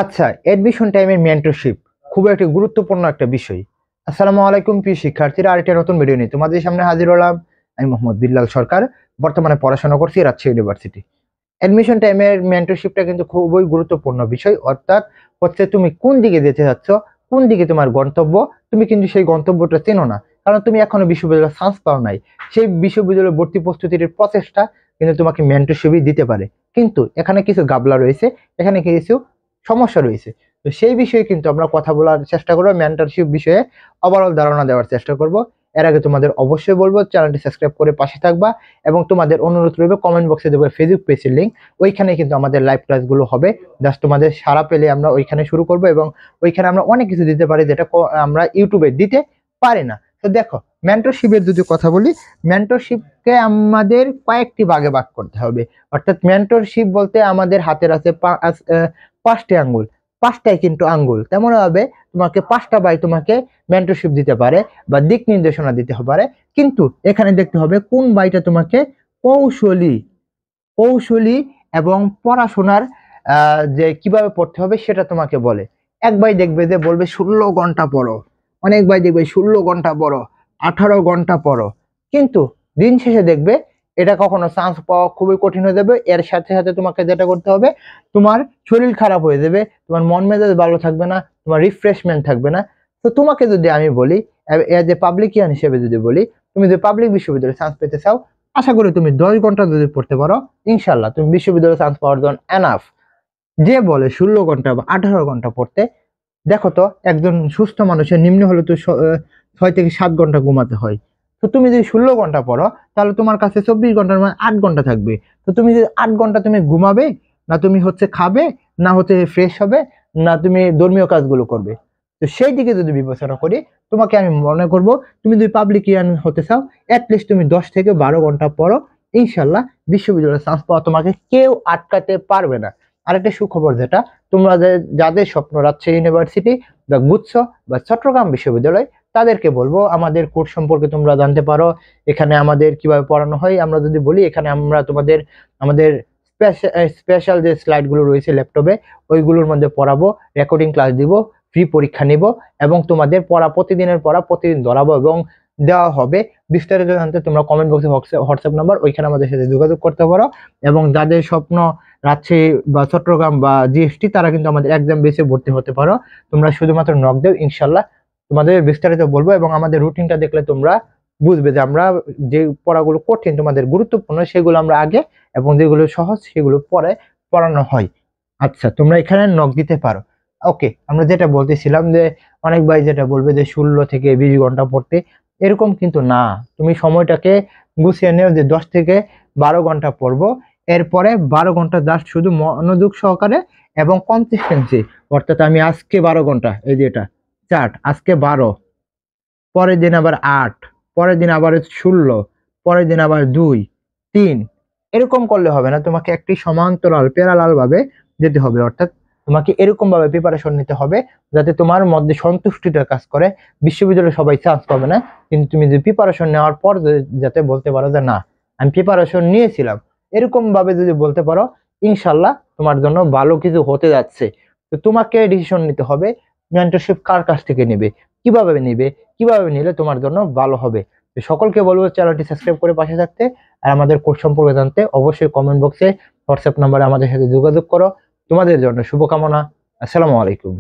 আচ্ছা, এডমিশন টাইমের মেন্টরশিপ খুব একটা গুরুত্বপূর্ণ একটা বিষয়। আসসালামু আলাইকুম প্রিয় শিক্ষার্থীরা, আরেকটা নতুন ভিডিও নিয়ে তোমাদের সামনে হাজির হলাম। আমি মোহাম্মদ বিল্লাল সরকার, বর্তমানে পড়াশোনা করছি রাজশাহী ইউনিভার্সিটি। এডমিশন টাইমের মেন্টরশিপটা কিন্তু খুবই গুরুত্বপূর্ণ বিষয়। অর্থাৎ হচ্ছে তুমি কোন দিকে যেতে যাচ্ছ, কোন দিকে তোমার গন্তব্য, তুমি কিন্তু সেই গন্তব্যটা চেনো না, কারণ তুমি এখনো বিশ্ববিদ্যালয়ে চান্স পাও নাই। সেই বিশ্ববিদ্যালয় ভর্তি প্রস্তুতির প্রচেষ্টা কিন্তু তোমাকে মেন্টরশিপই দিতে পারে। কিন্তু এখানে কিছু গাবলা রয়েছে, এখানে কিছু সমস্যা রয়েছে। তো সেই বিষয়ে কিন্তু আমরা কথা বলার চেষ্টা করবো, মেন্টরশিপ বিষয়ে ওভারঅল ধারণা দেওয়ার চেষ্টা করব। এর আগে তোমাদের অবশ্যই বলবো চ্যানেলটি সাবস্ক্রাইব করে পাশে থাকবা, এবং তোমাদের অনুরোধ রইবে কমেন্ট বক্সে দেবো ফেসবুক পেজের লিঙ্ক, ওইখানে কিন্তু আমাদের লাইভ ক্লাসগুলো হবে। জাস্ট তোমাদের সাড়া পেলে আমরা ওইখানে শুরু করব, এবং ওইখানে আমরা অনেক কিছু দিতে পারি যেটা আমরা ইউটিউবে দিতে পারি না। তো দেখো, মেন্টরশিপের যদি কথা বলি, মেন্টরশিপকে আমাদের কয়েকটি ভাগে ভাগ করতে হবে। অর্থাৎ মেন্টরশিপ বলতে আমাদের হাতের আছে পাঁচটি আঙ্গুল, পাঁচটাই কিন্তু আঙ্গুল, তেমন ভাবে তোমাকে পাঁচটা বাই তোমাকে মেন্টরশিপ দিতে পারে বা দিক নির্দেশনা দিতে পারে। কিন্তু এখানে দেখতে হবে কোন বাইটা তোমাকে কৌশলী কৌশলী এবং পড়াশোনার যে কিভাবে পড়তে হবে সেটা তোমাকে বলে। এক ভাই দেখবে যে বলবে 16 ঘন্টা পড়ো, অনেক ভাই দেখবে 16 ঘন্টা পড়ো, 18 ঘন্টা পড়ো, কিন্তু দিন শেষে দেখবে এটা কখনো চান্স পাওয়া খুবই কঠিন হয়ে যাবে। এর সাথে সাথে তোমাকে যেটা করতে হবে, তোমার শরীর খারাপ হয়ে যাবে, তোমার মন মেজাজ ভালো থাকবে না, তোমার রিফ্রেশমেন্ট থাকবে না। তো তোমাকে যদি আমি বলি, এজ এ পাবলিকিয়ান হিসেবে যদি বলি, তুমি যদি পাবলিক বিশ্ববিদ্যালয়ে চান্স পেতে চাও, আশা করি তুমি 10 ঘন্টা যদি পড়তে পারো, ইনশাল্লাহ তুমি বিশ্ববিদ্যালয়ে চান্স পাওয়ার জন্য এনাফ। যে বলে 16 ঘন্টা বা 18 ঘন্টা পড়তে, দেখো তো একজন সুস্থ মানুষের নিম্ন হলে তো 6 থেকে 7 ঘন্টা ঘুমাতে হয়। তো তুমি যদি 16 ঘন্টা পড়ো, তাহলে তোমার কাছে 24 ঘন্টার মানে 8 ঘন্টা থাকবে। তো তুমি যদি 8 ঘন্টা তুমি ঘুমাবে, না তুমি হচ্ছে খাবে, না হচ্ছে ফ্রেশ হবে, না তুমি ধর্মীয় কাজগুলো করবে। তো সেই দিকে যদি বিবেচনা করি, তোমাকে আমি মনে করব, তুমি যদি পাবলিকিয়ান হতে চাও, অ্যাটলিস্ট তুমি 10 থেকে 12 ঘন্টা পড়ো, ইনশাল্লাহ বিশ্ববিদ্যালয়ে চান্স পাওয়া তোমাকে কেউ আটকাতে পারবে না। আরেকটা সুখবর যেটা, তোমরা যাদের স্বপ্ন রাজশাহী ইউনিভার্সিটি বা গুচ্ছ বা চট্টগ্রাম বিশ্ববিদ্যালয়, তাদেরকে বলবো আমাদের কোর্স সম্পর্কে তোমরা জানতে পারো। এখানে আমাদের কিভাবে পড়ানো হয় আমরা যদি বলি, এখানে আমরা তোমাদের আমাদের স্পেশাল যে স্লাইড গুলো রয়েছে ল্যাপটপে, ওইগুলোর মধ্যে পড়াবো, রেকর্ডিং ক্লাস দিব, ফ্রি পরীক্ষা নিব, এবং তোমাদের পড়া প্রতিদিনের পড়া প্রতিদিন ধরাবো এবং দেওয়া হবে। বিস্তারিত জানতে তোমরা কমেন্ট বক্সে হোয়াটসঅ্যাপ নাম্বার, ওইখানে আমাদের সাথে যোগাযোগ করতে পারো। এবং যাদের স্বপ্ন রাজশাহী বা চট্টগ্রাম বা জিএসটি, তারা কিন্তু আমাদের এক্সাম বেসে ভর্তি হতে পারো। তোমরা শুধুমাত্র নক দাও, ইনশাল্লাহ তোমাদের বিস্তারিত বলবো। এবং আমাদের রুটিনটা দেখলে তোমরা বুঝবে যে আমরা যে পড়াগুলো কঠিন তোমাদের গুরুত্বপূর্ণ সেগুলো আমরা আগে, এবং যেগুলো সহজ সেগুলো পরে পড়ানো হয়। আচ্ছা, তোমরা এখানে নক দিতে পারো। ওকে, আমরা যেটা বলতেছিলাম যে অনেক ভাই যেটা বলবে যে 16 থেকে 20 ঘন্টা পড়তে, এরকম কিন্তু না। তুমি সময়টাকে গুছিয়ে নেও যে 10 থেকে 12 ঘন্টা পড়বো, এরপরে 12 ঘন্টা জাস্ট শুধু মনোযোগ সহকারে এবং কনসিস্টেন্সি। অর্থাৎ আমি আজকে 12 ঘন্টা, এই যে এটা চার্ট, আজকে 12, পরের দিন আবার 8, পরের দিন আবার 16, পরের দিন আবার 2, 3, এরকম করলে হবে না। তোমাকে একটি সমান্তরাল প্যারালাল ভাবে যেতে হবে। অর্থাৎ তোমাকে এরকম ভাবে প্রিপারেশন নিতে হবে যাতে তোমার মধ্যে সন্তুষ্টিটা কাজ করে। বিশ্ববিদ্যালয়ে সবাই চান্স পাবে না, কিন্তু তুমি যদি প্রিপারেশন নেওয়ার পর যাতে বলতে পারো যে না, আমি প্রিপারেশন নিয়েছিলাম, এরকম ভাবে যদি বলতে পারো, ইনশাল্লাহ তোমার জন্য ভালো কিছু হতে যাচ্ছে। তো তোমাকে ডিসিশন নিতে হবে, মেন্টরশিপ কার কাছ থেকে নেবে, কিভাবে নেবে, কিভাবে নিলে তোমার জন্য ভালো হবে। তো সকলকে বলবো চ্যানেলটি সাবস্ক্রাইব করে পাশে থাকতে, আর আমাদের কোর্স সম্পর্কে জানতে অবশ্যই কমেন্ট বক্সে হোয়াটসঅ্যাপ নাম্বারে আমাদের সাথে যোগাযোগ করো। তোমাদের জন্য শুভকামনা। আসসালামু আলাইকুম।